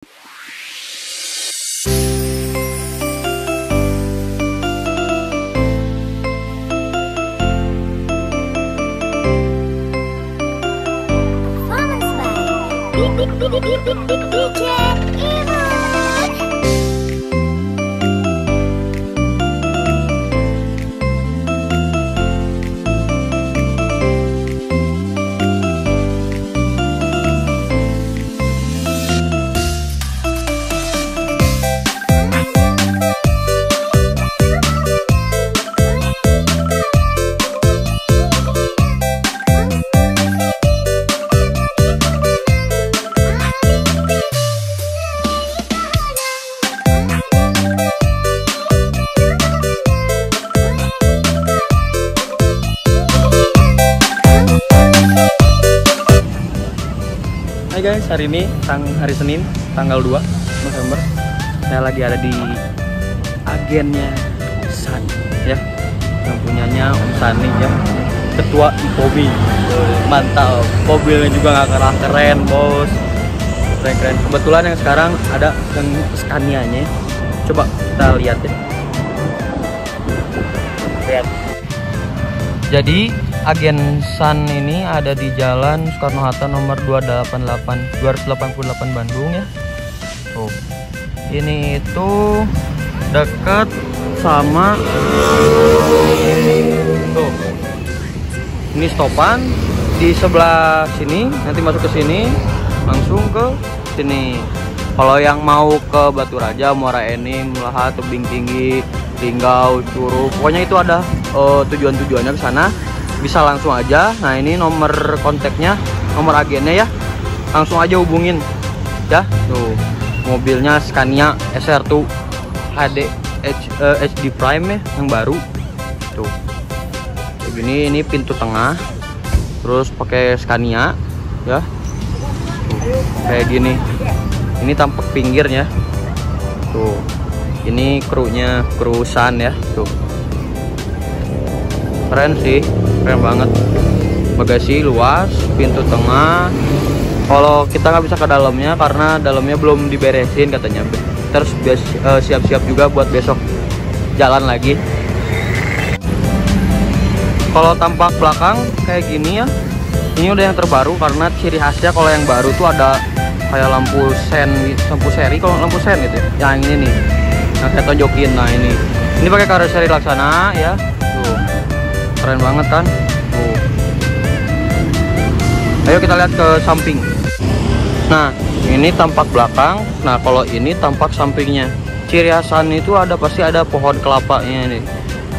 DJ Imut. Hai guys, hari ini hari Senin tanggal 2 November. Saya lagi ada di agennya San ya, yang punyanya Om Sani ya, ketua IPOBI. Mantap, mobilnya juga nggak kalah keren bos, keren-keren. Kebetulan yang sekarang ada yang Scania-nya, coba kita lihat ya. Lihat. Jadi agen San ini ada di Jalan Soekarno-Hatta nomor 288 Bandung ya. Tuh. Ini itu dekat sama tuh. Ini stopan di sebelah sini, nanti masuk ke sini langsung ke sini. Kalau yang mau ke Batu Raja, Muara Enim, Lahat, Tebing Tinggi, Linggau, Curug, pokoknya itu ada tujuan-tujuannya ke sana. Bisa langsung aja. Nah, ini nomor kontaknya, nomor agennya ya. Langsung aja hubungin ya. Tuh, mobilnya Scania SR2 HD Prime ya, yang baru. Tuh. Begini, ini pintu tengah. Terus pakai Scania ya. Tuh, kayak gini. Ini tampak pinggirnya. Tuh. Ini krunya, kru San ya. Tuh. Keren sih, keren banget. Bagasi luas, pintu tengah. Kalau kita nggak bisa ke dalamnya karena dalamnya belum diberesin katanya. Terus siap-siap juga buat besok jalan lagi. Kalau tampak belakang kayak gini ya, ini udah yang terbaru karena ciri khasnya kalau yang baru tuh ada kayak lampu seri, kalau lampu sen gitu ya. Yang ini nih, yang saya tunjukin. Nah ini pakai karoseri Laksana ya. Tuh. Keren banget kan. Ayo kita lihat ke samping. Nah, ini tampak belakang. Nah, kalau ini tampak sampingnya. Ciri khasan itu pasti ada pohon kelapanya nih.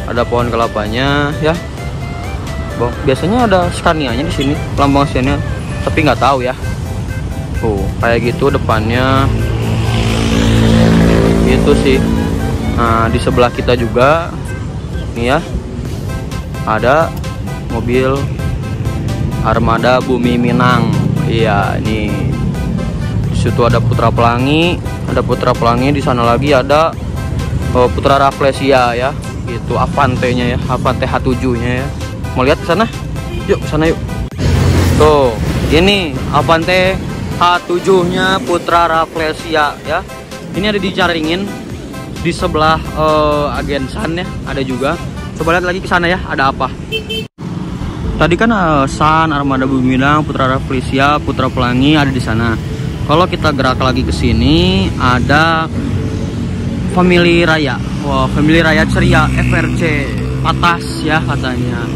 Ada pohon kelapanya ya. Biasanya ada Scania-nya di sini, lambang Scania, tapi nggak tahu ya. Kayak gitu depannya. Gitu sih. Nah, di sebelah kita juga nih ya. Ada mobil armada Bumi Minang. Iya, ini di situ ada Putra Pelangi, di sana lagi ada Putra Rafflesia ya. Gitu Avante-nya ya, Avante H7-nya ya. Mau lihat ke sana? Yuk, ke sana yuk. Tuh, ini Avante H7-nya Putra Rafflesia ya. Ini ada di Caringin di sebelah agen San ya, ada juga. Coba lihat lagi ke sana ya, ada apa. Tadi kan San, Armada Bumi Minang, Putra Rafflesia, Putra Pelangi ada di sana. Kalau kita gerak lagi ke sini ada Family Raya. Wah, Family Raya Ceria FRC Patas ya katanya.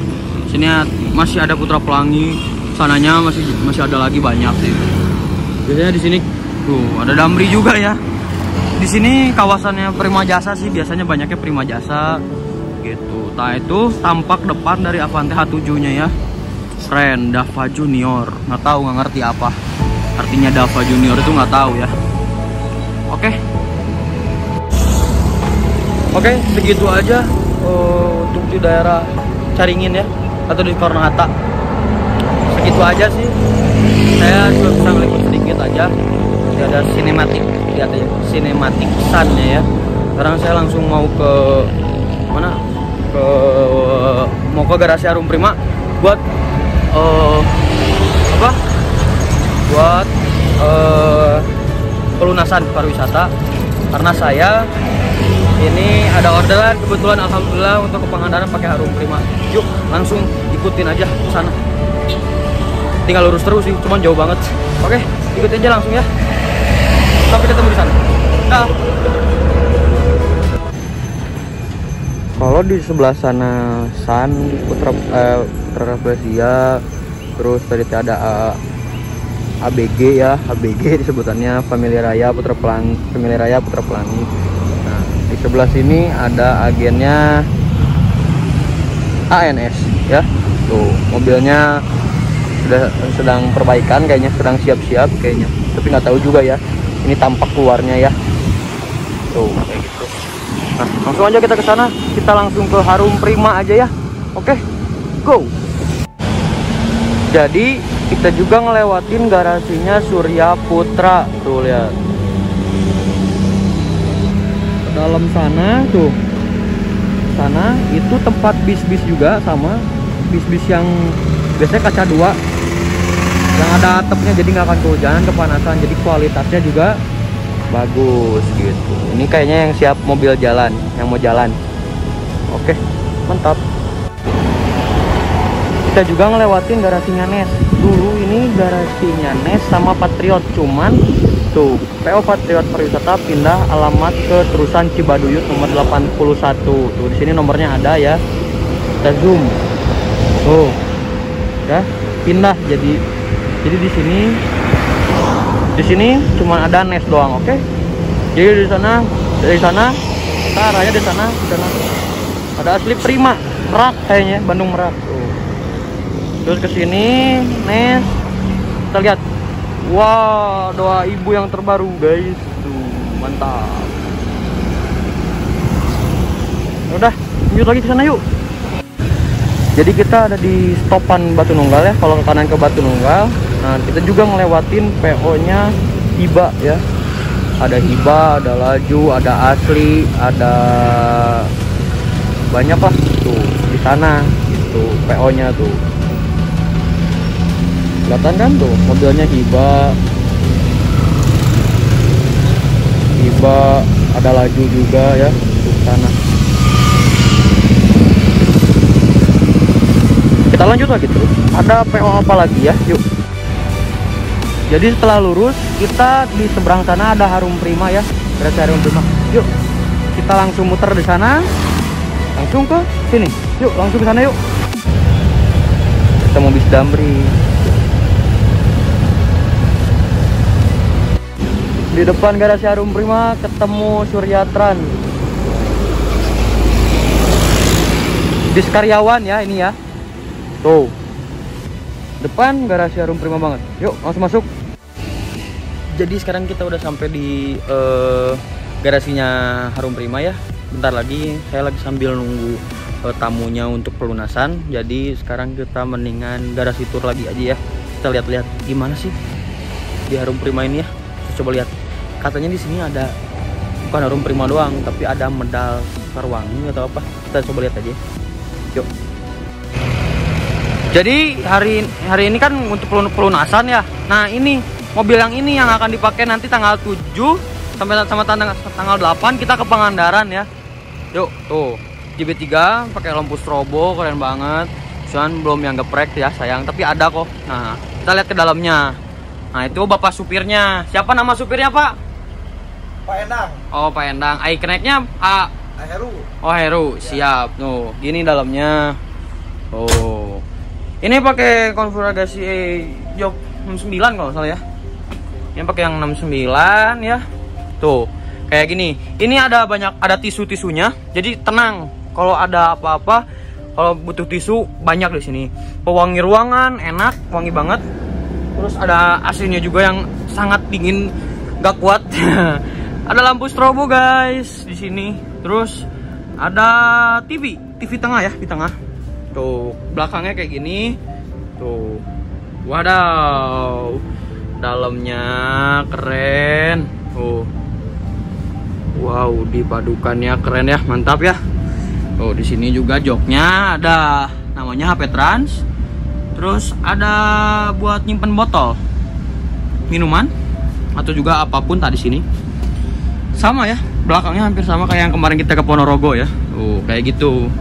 Sini masih ada Putra Pelangi, sananya masih ada lagi banyak sih. Biasanya di sini tuh ada Damri juga ya. Di sini kawasannya Prima Jasa sih, biasanya banyaknya Prima Jasa. Gitu. Nah, itu tampak depan dari Avante H7-nya ya. Keren, Dava Junior. Nggak tahu, nggak ngerti apa artinya Dava Junior itu, nggak tahu ya. Oke, segitu aja untuk di daerah Caringin ya, atau di Soekarno-Hatta. Segitu aja sih. Saya cuma bisa ngeliput sedikit aja. Tidak ada sinematik, lihat aja sinematik San-nya ya. Sekarang saya langsung mau ke mana? Mau ke garasi Harum Prima buat pelunasan pariwisata. Karena saya ini ada orderan kebetulan, alhamdulillah, untuk ke Pangandaran pakai Harum Prima. Yuk langsung ikutin aja ke sana. Tinggal lurus terus sih, cuman jauh banget. Oke, ikutin aja langsung ya. Sampai ketemu di sana. Dah. Kalau di sebelah sana Putra Rafflesia, terus tadi ada ABG ya, ABG disebutannya Family Raya Putra Pelangi. Nah, di sebelah sini ada agennya ANS ya. Tuh, mobilnya sedang perbaikan kayaknya, sedang siap-siap kayaknya. Tapi nggak tahu juga ya. Ini tampak keluarnya ya. Tuh, kayak gitu. Nah, langsung aja kita ke sana. Kita langsung ke Harum Prima aja ya. Oke, go. Jadi kita juga ngelewatin garasinya Surya Putra. Tuh lihat. Ke dalam sana tuh. Sana itu tempat bis-bis juga, sama bis-bis yang biasanya kaca 2. Yang ada atapnya, jadi nggak akan kehujanan, kepanasan. Jadi kualitasnya juga bagus gitu. Ini kayaknya yang siap mobil jalan, yang mau jalan. Oke, mantap. Kita juga ngelewatin garasinya Nes. Dulu ini garasinya Nes sama Patriot, cuman tuh PO Patriot Pariwisata pindah alamat ke Terusan Cibaduyut nomor 81. Tuh di sini nomornya ada ya. Kita zoom. Tuh. Ya, pindah jadi di sini cuma ada Nes doang, oke? Jadi dari sana kita arahnya di sana ada asli Prima Merak kayaknya, Bandung Merak. Tuh. Terus ke sini Nes, kita lihat, wah, doa ibu yang terbaru guys, tuh mantap. Udah, lanjut lagi ke sana yuk. Jadi kita ada di stopan Batu Nunggal ya, kalau ke kanan ke Batu Nunggal. Nah, kita juga ngelewatin PO-nya Hiba ya. Ada Hiba, ada Laju, ada Asli, ada banyak lah tuh di sana. Itu PO-nya tuh. Kelihatan kan tuh mobilnya Hiba. Ada Laju juga ya di sana. Kita lanjut lagi terus. Ada PO apa lagi ya? Yuk. Jadi setelah lurus kita di seberang sana ada Harum Prima ya, garasi Harum Prima. Yuk, kita langsung muter di sana, langsung ke sini. Yuk, langsung ke sana yuk. Kita mau bis Damri. Di depan garasi Harum Prima ketemu Suryatran. Bis karyawan ya ini ya. Tuh. Depan garasi Harum Prima banget. Yuk, langsung masuk. Jadi sekarang kita udah sampai di garasinya Harum Prima ya. Bentar lagi saya lagi sambil nunggu tamunya untuk pelunasan. Jadi sekarang kita mendingan garasi tour lagi aja ya. Kita lihat-lihat gimana sih di Harum Prima ini ya. Kita coba lihat. Katanya di sini ada bukan Harum Prima doang, tapi ada medal Sarwangi atau apa. Kita coba lihat aja. Yuk. Jadi hari ini kan untuk pelunasan ya. Nah ini mobil yang ini yang akan dipakai nanti tanggal 7 sampai sama tanggal 8 kita ke Pangandaran ya. Yuk tuh JB3 pakai lampu strobo keren banget. Cuman belum yang geprek ya sayang, tapi ada kok. Nah kita lihat ke dalamnya. Nah itu bapak supirnya. Siapa nama supirnya Pak? Pak Endang. Oh Pak Endang. Ikoneknya A. Heru. Oh Heru, siap. Tuh gini dalamnya. Oh. Ini pakai konfigurasi jok 69 kalau salah ya. Ini pakai yang 69 ya. Tuh, kayak gini. Ini ada tisu-tisunya. Jadi tenang. Kalau ada apa-apa, kalau butuh tisu banyak di sini. Pewangi ruangan, enak, wangi banget. Terus ada AC-nya juga yang sangat dingin, gak kuat. Ada lampu strobo guys di sini. Terus ada TV tengah ya, di tengah. Tuh, belakangnya kayak gini. Tuh. Wadaw. Dalamnya keren. Tuh. Wow, dipadukannya keren ya, mantap ya. Tuh, di sini juga joknya ada namanya HP Trans. Terus ada buat nyimpen botol minuman. atau juga apapun tadi sini. Sama ya, belakangnya hampir sama kayak yang kemarin kita ke Ponorogo ya. Tuh, kayak gitu.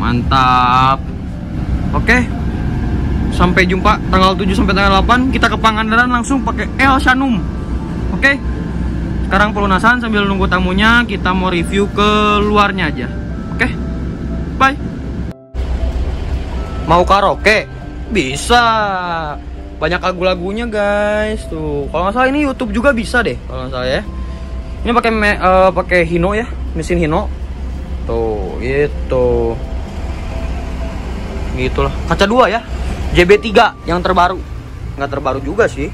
Mantap. Oke. Sampai jumpa tanggal 7 sampai tanggal 8 kita ke Pangandaran langsung pakai El Shanum. Oke. Sekarang pelunasan sambil nunggu tamunya, kita mau review ke luarnya aja. Oke. Bye. Mau karaoke? Bisa. Banyak lagu-lagunya guys. Tuh, kalau nggak salah ini YouTube juga bisa deh kalau nggak salah ya. Ini pakai Hino ya, mesin Hino. Tuh, gitu. Gitulah. Kaca 2 ya. JB3 yang terbaru. Nggak terbaru juga sih.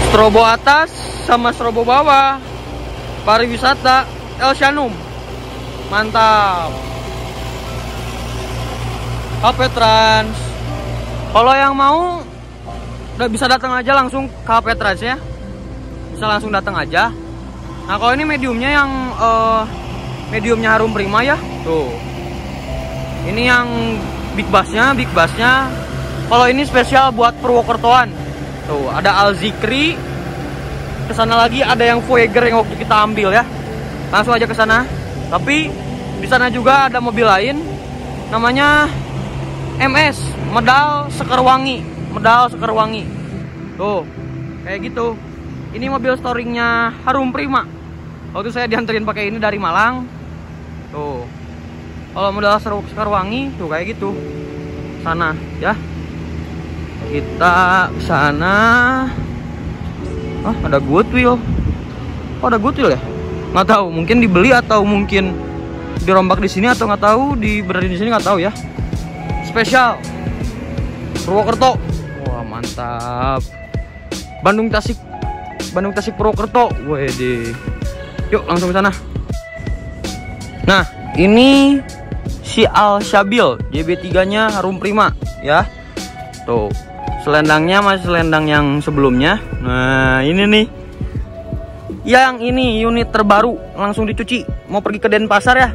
Strobo atas sama strobo bawah. Pariwisata El Shanum. Mantap. HP Trans. Kalau yang mau udah bisa datang aja langsung ke HP Trans ya. Bisa langsung datang aja. Nah, kalau ini mediumnya yang mediumnya Harum Prima ya. Tuh. Ini yang big bassnya. Kalau ini spesial buat Purwokertoan. Tuh, ada Al Zikri. Kesana lagi ada yang Voyager yang waktu kita ambil ya. Langsung aja ke sana. Tapi di sana juga ada mobil lain namanya MS Medal Sekerwangi. Tuh, kayak gitu. Ini mobil storingnya Harum Prima. Waktu saya dianterin pakai ini dari Malang. Tuh. Kalau Medal Sekerwangi tuh kayak gitu. Sana ya. Kita sana. Ah, ada Goodwill. Oh, ada Goodwill ya? Nggak tahu, mungkin dibeli atau mungkin dirombak di sini atau nggak tahu, dibenerin di sini nggak tahu ya. Spesial Purwokerto. Wah, mantap. Bandung Tasik Purwokerto. Wede. Yuk langsung ke sana. Nah, ini si Al Shabil JB3-nya Harum Prima ya. Tuh. Selendangnya masih selendang yang sebelumnya. Nah, ini nih. Yang ini unit terbaru, langsung dicuci. Mau pergi ke Denpasar ya.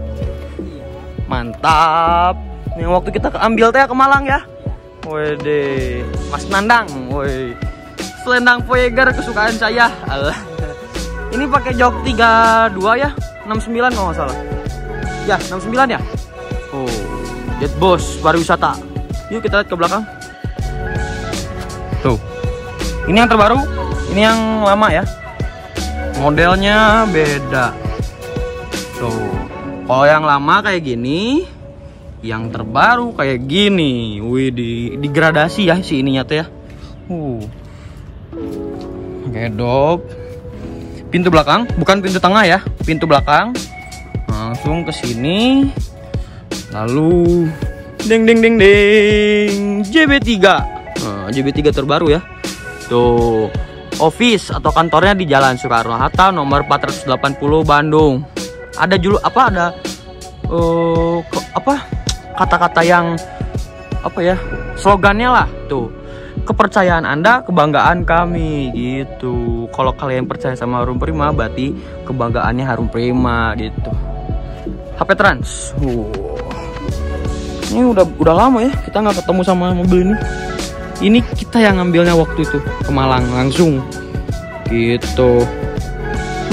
Mantap. Yang waktu kita ambil teh ke Malang ya. Wede, Mas Nandang, woi. Selendang Voyager kesukaan saya. Alah. Ini pakai jok 32 ya, 69 kalau nggak salah. Ya, 69 ya. Oh, Jet Boss pariwisata. Yuk kita lihat ke belakang. Tuh. Ini yang terbaru, ini yang lama ya. Modelnya beda. Tuh. Kalau yang lama kayak gini, yang terbaru kayak gini. Wih, digradasi ya si ininya tuh ya. Gedok. Pintu belakang, bukan pintu tengah ya, pintu belakang. Langsung ke sini. Lalu ding ding ding ding. JB3. Nah, JB3 terbaru ya. Tuh. Office atau kantornya di Jalan Soekarno-Hatta nomor 480 Bandung. Ada julu apa ada kata-kata yang apa ya, slogannya lah tuh, kepercayaan Anda kebanggaan kami gitu. Kalau kalian percaya sama Harum Prima berarti kebanggaannya Harum Prima gitu. HP Trans. Ini udah lama ya kita nggak ketemu sama mobil ini. Ini kita yang ngambilnya waktu itu ke Malang langsung gitu.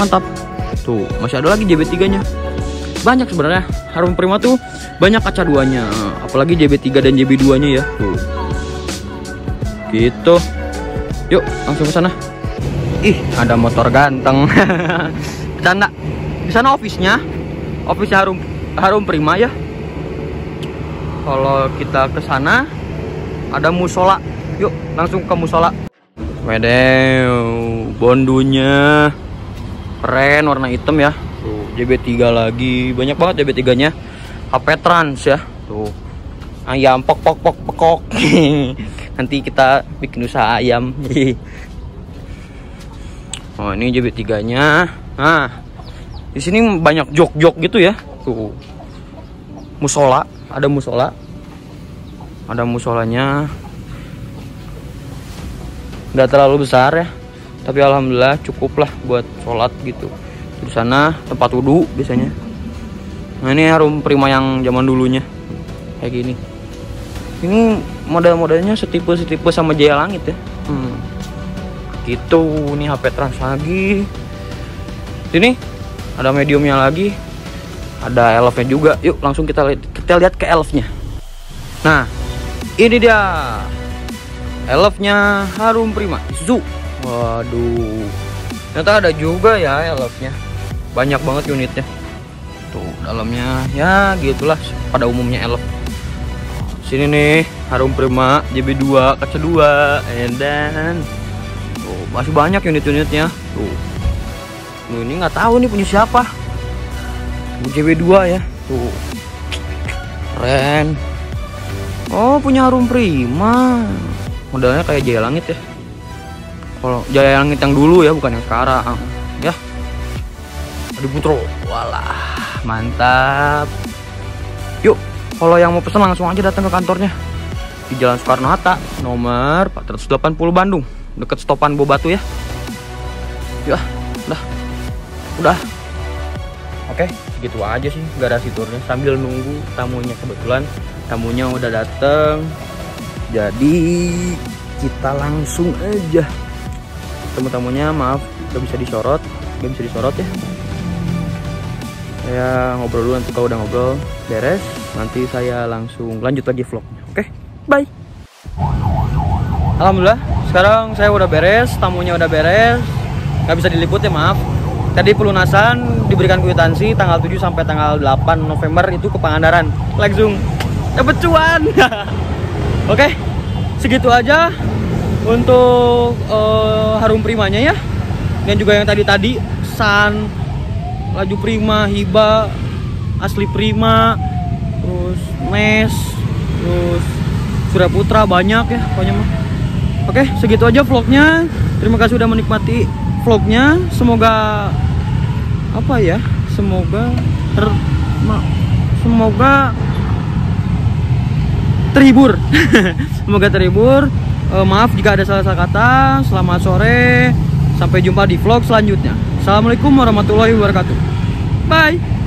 Mantap. Tuh masih ada lagi JB3 nya. Banyak sebenarnya Harum Prima tuh banyak kaca 2-nya, apalagi JB3 dan JB2 nya ya. Tuh. Gitu. Yuk langsung ke sana. Ih, ada motor ganteng. Bercanda. Di sana office-nya Harum Prima ya. Kalau kita ke sana ada musola. Yuk langsung ke musola. Wedew, bondunya keren, warna hitam ya. Tuh, JB3 lagi, banyak banget JB3-nya. HP Trans ya. Tuh. Ayam pok. Nanti kita bikin usaha ayam. Oh, ini JB3-nya. Nah, di sini banyak jok-jok gitu ya. Tuh. Musola, ada musola. Ada musolanya. Nggak terlalu besar ya, tapi alhamdulillah cukup lah buat sholat gitu. Di sana tempat wudhu biasanya. Nah, ini Harum Prima yang zaman dulunya kayak gini. Ini model-modelnya setipe sama Jaya Langit ya. Gitu. Nih HP trans lagi. Sini ada mediumnya lagi, ada elfnya juga. Yuk langsung kita lihat ke elfnya. Nah ini dia elfnya Harum Prima Isuzu. Waduh, ternyata ada juga ya elfnya, banyak banget unitnya. Tuh dalamnya ya gitulah pada umumnya elf. Sini nih Harum Prima JB2 kaca 2, dan tuh masih banyak unit-unitnya. Tuh ini nggak tahu nih punya siapa. JB2 ya, tuh keren. Oh punya Harum Prima, modelnya kayak Jaya Langit ya. Kalau Jaya Langit yang dulu ya, bukan yang sekarang ya. Adi Putro, walah mantap. Yuk kalau yang mau pesen langsung aja datang ke kantornya di Jalan Soekarno-Hatta nomor 480 Bandung, deket stopan Bobatu ya. Ya udah. Oke, segitu aja sih garasi turnya sambil nunggu tamunya. Kebetulan tamunya udah dateng, jadi kita langsung aja. Tamunya maaf gak bisa disorot ya. Saya ngobrol dulu, nanti kalau udah ngobrol beres nanti saya langsung lanjut lagi vlognya. Oke, bye. Alhamdulillah sekarang saya udah beres, tamunya udah beres, gak bisa diliput ya, maaf. Tadi pelunasan diberikan kwitansi tanggal 7 sampai tanggal 8 November itu ke Pangandaran. Langsung dapet cuan. Oke, segitu aja untuk Harum Primanya ya. Dan juga yang tadi San, Laju Prima, Hiba, Asli Prima, terus Mes, terus Surya Putra, banyak ya pokoknya mah. Oke, segitu aja vlognya. Terima kasih udah menikmati vlognya. Semoga apa ya, semoga terhibur. Semoga terhibur. Maaf jika ada salah-salah kata. Selamat sore, sampai jumpa di vlog selanjutnya. Assalamualaikum warahmatullahi wabarakatuh. Bye.